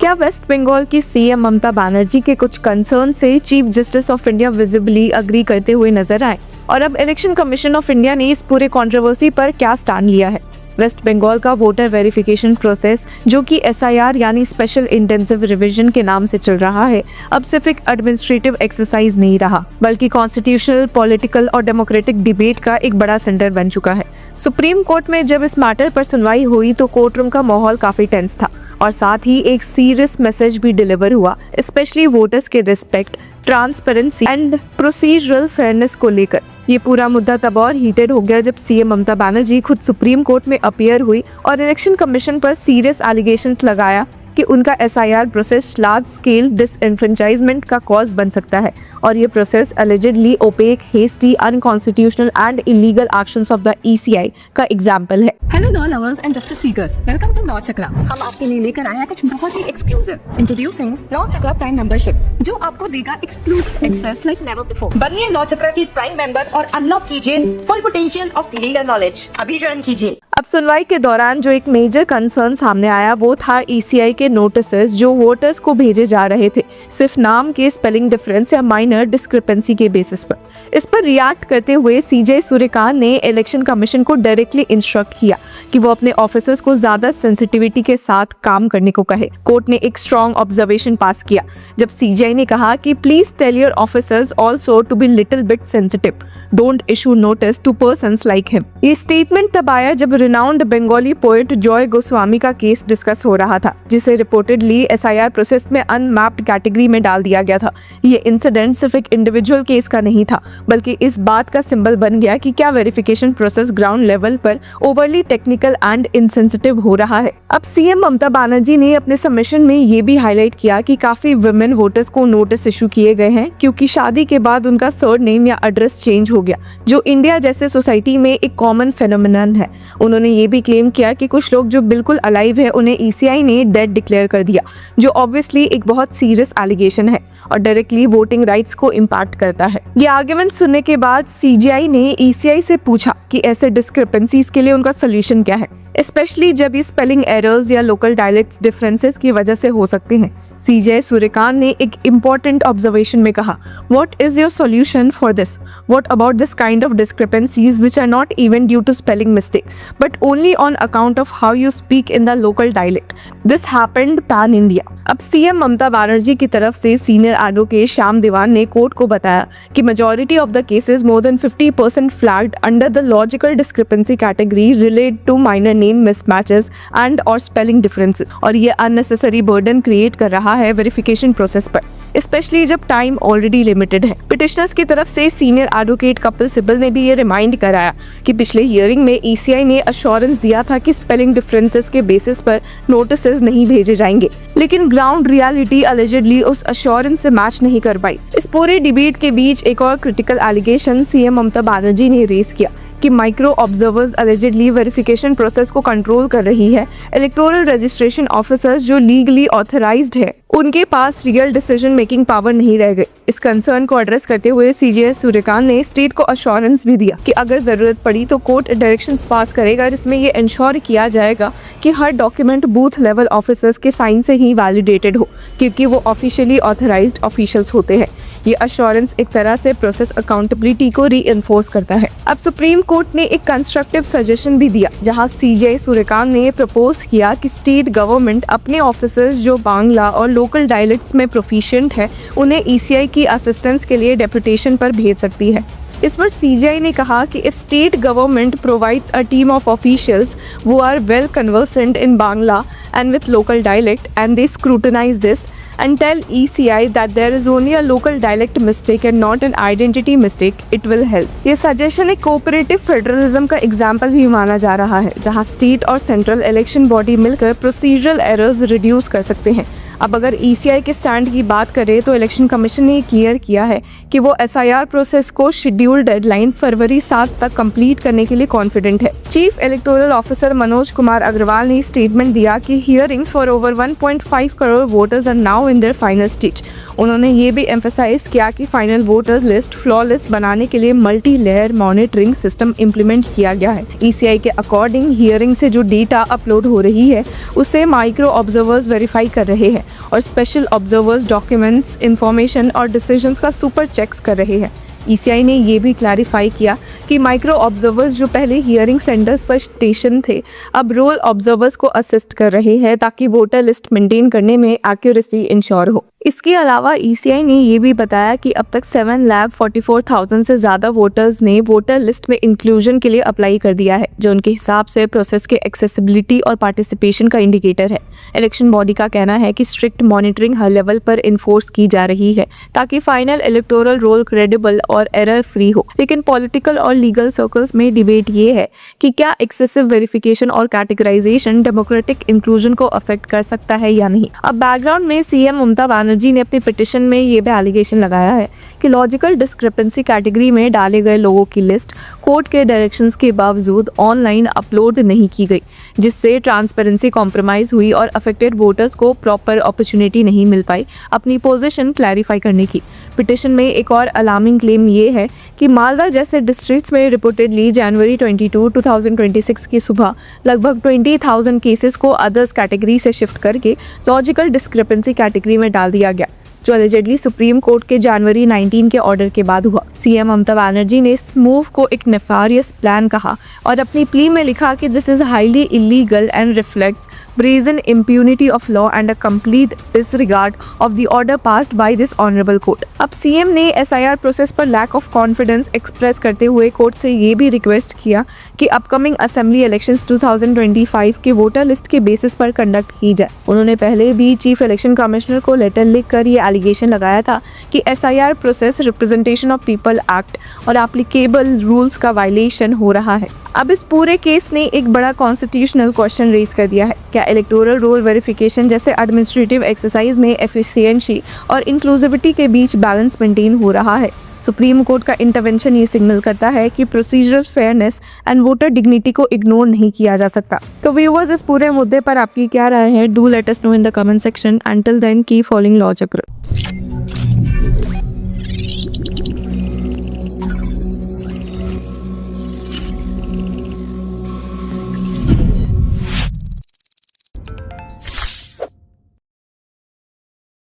क्या वेस्ट बंगाल की सीएम ममता बनर्जी के कुछ कंसर्न से chief justice of India visibly agree करते हुए नजर आए? और अब इलेक्शन कमीशन ऑफ इंडिया ने इस पूरे कंट्रोवर्सी पर क्या स्टैंड लिया है? वेस्ट बंगाल का वोटर वेरिफिकेशन प्रोसेस, जो कि SIR यानी स्पेशल इंटेंसिव रिवीजन के नाम से चल रहा है, अब सिर्फ एक एडमिनिस्ट्रेटिव एक्सरसाइज नहीं रहा, बल्कि कॉन्स्टिट्यूशनल, पॉलिटिकल और डेमोक्रेटिक डिबेट का एक बड़ा सेंटर बन चुका है। सुप्रीम कोर्ट में जब इस मैटर पर सुनवाई हुई तो कोर्ट रूम का माहौल काफी टेंस था और साथ ही एक सीरियस मैसेज भी डिलीवर हुआ, स्पेशली वोटर्स के respect, transparency and procedural fairness को लेकर। ये पूरा मुद्दा तब और हीटेड हो गया जब सीएम ममता बनर्जी खुद सुप्रीम कोर्ट में अपीयर हुई और इलेक्शन कमीशन पर सीरियस एलिगेशंस लगाया कि उनका SIR process large scale disenfranchisement का कॉज बन सकता है और ये process allegedly opaque, hasty, unconstitutional and illegal actions of the ECI का एग्जांपल है। Hello law lovers and justice seekers, welcome to law Chakra. हम आपके लिए लेकर आए हैं कुछ बहुत ही exclusive. Introducing law Chakra prime membership, जो आपको देगा exclusive access like never before. बनिए लॉ चक्रा की प्राइम मेंबर और अनलॉक कीजिए full potential of legal knowledge. अभी ज्वाइन कीजिए। अब सुनवाई के दौरान जो एक मेजर कंसर्न सामने आया वो था ECI के नोटिसेस जो वोटर्स को भेजे जा रहे थे, सिर्फ नाम के स्पेलिंग डिफरेंस या माइनर डिस्क्रिपेंसी के बेसिस पर। इस पर रिएक्ट करते हुए CJ सूर्यकांत ने इलेक्शन कमीशन को डायरेक्टली इंस्ट्रक्ट किया कि वो अपने ऑफिसर्स को ज्यादा सेंसिटिविटी के साथ काम करने को कहे। कोर्ट ने एक स्ट्रॉन्ग ऑब्जर्वेशन पास किया जब CJ ने कहा कि please tell your officers also to be little bit sensitive, don't issue notice to persons like him. ये स्टेटमेंट तब आया जब रिनाउंड बंगाली पोएट जॉय गोस्वामी का केस डिस्कस हो रहा था, जिसे रिपोर्टेडली SIR प्रोसेस में अनमैप्ड कैटेगरी में डाल दिया गया था। ये इंसिडेंट सिर्फ एक इंडिविजुअल केस का नहीं था, बल्कि इस बात का सिंबल बन गया कि क्या वेरिफिकेशन प्रोसेस ग्राउंड लेवल पर ओवरली टेक्निकल एंड इनसेंसिटिव हो रहा है। अब सीएम ममता बनर्जी ने अपने सबमिशन में ये भी हाईलाइट किया कि काफी वुमेन वोटर्स को नोटिस इशू किए गए हैं क्योंकि शादी के बाद उनका सरनेम या एड्रेस चेंज हो गया, जो इंडिया जैसे सोसाइटी में एक कॉमन फेनोमेनन है। उन्होंने ये भी क्लेम किया कि कुछ लोग जो बिल्कुल अलाइव है उन्हें ECI ने डेड डिक्लेयर कर दिया, जो ऑब्वियसली एक बहुत सीरियस एलिगेशन है और डायरेक्टली वोटिंग राइट्स को इम्पैक्ट करता है। ये आर्गुमेंट सुनने के बाद CGI ने ECI से पूछा कि ऐसे डिस्क्रिपेंसीज के लिए उनका सोल्यूशन क्या है, स्पेशली जब ये स्पेलिंग एरर्स या लोकल डायलेक्ट्स डिफरेंसेस की वजह से हो सकते हैं। CJ सूर्यकांत ने एक इम्पोर्टेंट ऑब्जर्वेशन में कहा, What is your solution for this? What about this kind of discrepancies which are not even due to spelling mistake, but only on account of how you speak in the local dialect? This happened pan India. अब CM Mamata Banerjee की तरफ से senior advocate Shyam दीवान ने court को बताया कि majority of the cases more than 50% flagged under the logical discrepancy category relate to minor name mismatches and or spelling differences, और ये unnecessary burden create कर रहा है वेरिफिकेशन प्रोसेस पर, स्पेशली जब टाइम ऑलरेडी लिमिटेड है। पिटिशनर्स की तरफ से सीनियर एडवोकेट कपिल सिब्बल ने भी ये रिमाइंड कराया कि पिछले हियरिंग में ECI ने अश्योरेंस दिया था कि स्पेलिंग डिफरेंसेस के बेसिस पर नोटिसेस नहीं भेजे जाएंगे, लेकिन ग्राउंड रियलिटी अलिजिडली उस अश्योरेंस से मैच नहीं कर पाई। इस पूरे डिबेट के बीच एक और critical allegation CM Mamata Banerjee ने रेज किया कि माइक्रो ऑब्जर्वर्स अलिजिडली वेरिफिकेशन प्रोसेस को कंट्रोल कर रही है। इलेक्टोरल रजिस्ट्रेशन ऑफिसर्स जो लीगली ऑथराइज्ड है, उनके पास रियल डिसीजन मेकिंग पावर नहीं रह गई। इस कंसर्न को एड्रेस करते हुए CJ सूर्यकांत ने स्टेट को अश्योरेंस भी दिया कि अगर जरूरत पड़ी तो कोर्ट डायरेक्शंस पास करेगा जिसमें ये इंश्योर किया जाएगा कि हर डॉक्यूमेंट बूथ लेवल ऑफिसर्स के साइन से ही वैलिडेटेड हो, क्योंकि वो ऑफिशियली ऑथराइज्ड ऑफिशियल्स होते हैं। ये अश्योरेंस एक तरह से प्रोसेस अकाउंटेबिलिटी को रीइंफोर्स करता है। अब सुप्रीम कोर्ट ने एक कंस्ट्रक्टिव सजेशन भी दिया जहां CJ सूर्यकांत ने प्रपोज किया कि स्टेट गवर्नमेंट अपने ऑफिसर्स जो बांग्ला और लोकल डायलेक्ट्स में प्रोफिशिएंट है उन्हें ECI की असिस्टेंस के लिए डेपुटेशन पर भेज सकती है। इस पर CJ ने कहा कि if state government provides a team of officials who are well conversant in Bangla and with local dialect and they scrutinize this and tell ECI that there is only a local dialect mistake and not an identity mistake, it will help. ये suggestion एक cooperative federalism का example भी माना जा रहा है, जहां state और सेंट्रल इलेक्शन बॉडी मिलकर प्रोसीजरल एरर्स रिड्यूस कर सकते हैं। अब अगर ECI के स्टैंड की बात करें तो इलेक्शन कमीशन ने क्लियर किया है कि वो SIR प्रोसेस को शेड्यूल डेडलाइन फरवरी 7 तक कंप्लीट करने के लिए कॉन्फिडेंट है। Chief electoral officer Manoj Kumar Agrawal ने स्टेटमेंट दिया कि hearings for over 1.5 crore voters are now in their final stage. उन्होंने ये भी एम्फेसाइज किया कि फाइनल वोटर्स लिस्ट फ्लॉलेस बनाने के लिए multi layer monitoring system implement किया गया है। ECI के अकॉर्डिंग हियरिंग से जो डेटा अपलोड हो रही है उसे माइक्रो ऑब्जर्वर्स वेरीफाई कर रहे हैं और स्पेशल ऑब्जर्वर्स डॉक्यूमेंट्स, इंफॉर्मेशन और डिसीजंस का सुपर चेक्स कर रहे हैं। ईसीआई ने ये भी क्लैरिफाई किया कि माइक्रो ऑब्जर्वर्स जो पहले हियरिंग सेंटर्स पर स्टेशन थे, अब रोल ऑब्जर्वर्स को असिस्ट कर रहे हैं ताकि वोटर लिस्ट मेंटेन करने में एक्यूरेसी इंश्योर हो। इसके अलावा ईसीआई ने ये भी बताया कि अब तक 7,44,000 से ज़्यादा वोटर्स ने वोटर लिस्ट में इंक्लूजन के लिए अप्लाई कर दिया है, जो उनके हिसाब से प्रोसेस के एक्सेसिबिलिटी और पार्टिसिपेशन का इंडिकेटर है। इलेक्शन बॉडी का कहना है कि स्ट्रिक्ट मॉनिटरिंग हर लेवल पर इन्फोर्स की जा रही है ताकि फाइनल इलेक्टोरल रोल क्रेडिबल और एरर फ्री हो। लेकिन पॉलिटिकल और लीगल सर्कल्स में डिबेट ये है कि क्या एक्सेसिव वेरिफिकेशन और कैटेगराइजेशन डेमोक्रेटिक इंक्लूजन को अफेक्ट कर सकता है या नहीं। अब बैकग्राउंड में सीएम ममता बनर्जी ने अपनी पिटिशन में ये भी एलिगेशन लगाया है कि लॉजिकल डिस्क्रिपेंसी कैटेगरी में डाले गए लोगों की लिस्ट कोर्ट के डायरेक्शंस के बावजूद ऑनलाइन अपलोड नहीं की गई, जिससे ट्रांसपेरेंसी कॉम्प्रोमाइज हुई और अफेक्टेड वोटर्स को प्रॉपर अपॉर्चुनिटी नहीं मिल पाई अपनी पोजीशन क्लैरिफाई करने की। पिटिशन में एक और अलार्मिंग क्लेम ये है कि मालदा जैसे डिस्ट्रिक्ट्स में रिपोर्टेडली जनवरी 22, 2026 की सुबह लगभग 20,000 केसेस को अदर्स कैटेगरी से शिफ्ट करके लॉजिकल डिस्क्रिपेंसी कैटेगरी में डाल दिया गया, जो एलिजेडली सुप्रीम कोर्ट के जनवरी 19 के ऑर्डर के बाद हुआ। सीएम ममता बनर्जी ने इस मूव को एक नेफारियस प्लान कहा और अपनी प्ली में लिखा कि this is highly illegal and reflects brazen impunity of law and a complete disregard of the order passed by this honorable court। अब सीएम ने एसआईआर प्रोसेस पर लैक ऑफ कॉन्फिडेंस एक्सप्रेस करते हुए कोर्ट से ये भी रिक्वेस्ट किया कि अपकमिंग असेंबली इलेक्शंस 2025 के वोटर लिस्ट के बेसिस पर कंडक्ट की जाए। उन्होंने पहले भी चीफ इलेक्शन कमिश्नर को लेटर लिखकर ये एलिगेशन लगाया था कि SIR process representation of people act और एप्लीकेबल रूल्स का वायलेशन हो रहा है। अब इस पूरे केस ने एक बड़ा कॉन्स्टिट्यूशनल क्वेश्चन रेज कर दिया है। क्या इलेक्टोरल रोल वेरिफिकेशन जैसे एडमिनिस्ट्रेटिव एक्सरसाइज में एफिशिएंसी और इंक्लूसिविटी के बीच बैलेंस मेंटेन हो रहा है? सुप्रीम कोर्ट का इंटरवेंशन ये सिग्नल करता है कि procedural fairness and voter dignity को इग्नोर नहीं किया जा सकता। तो व्यूअर्स, इस पूरे मुद्दे पर आपकी क्या राय है? Do let us know in the comment section. Until then keep following law चक्र।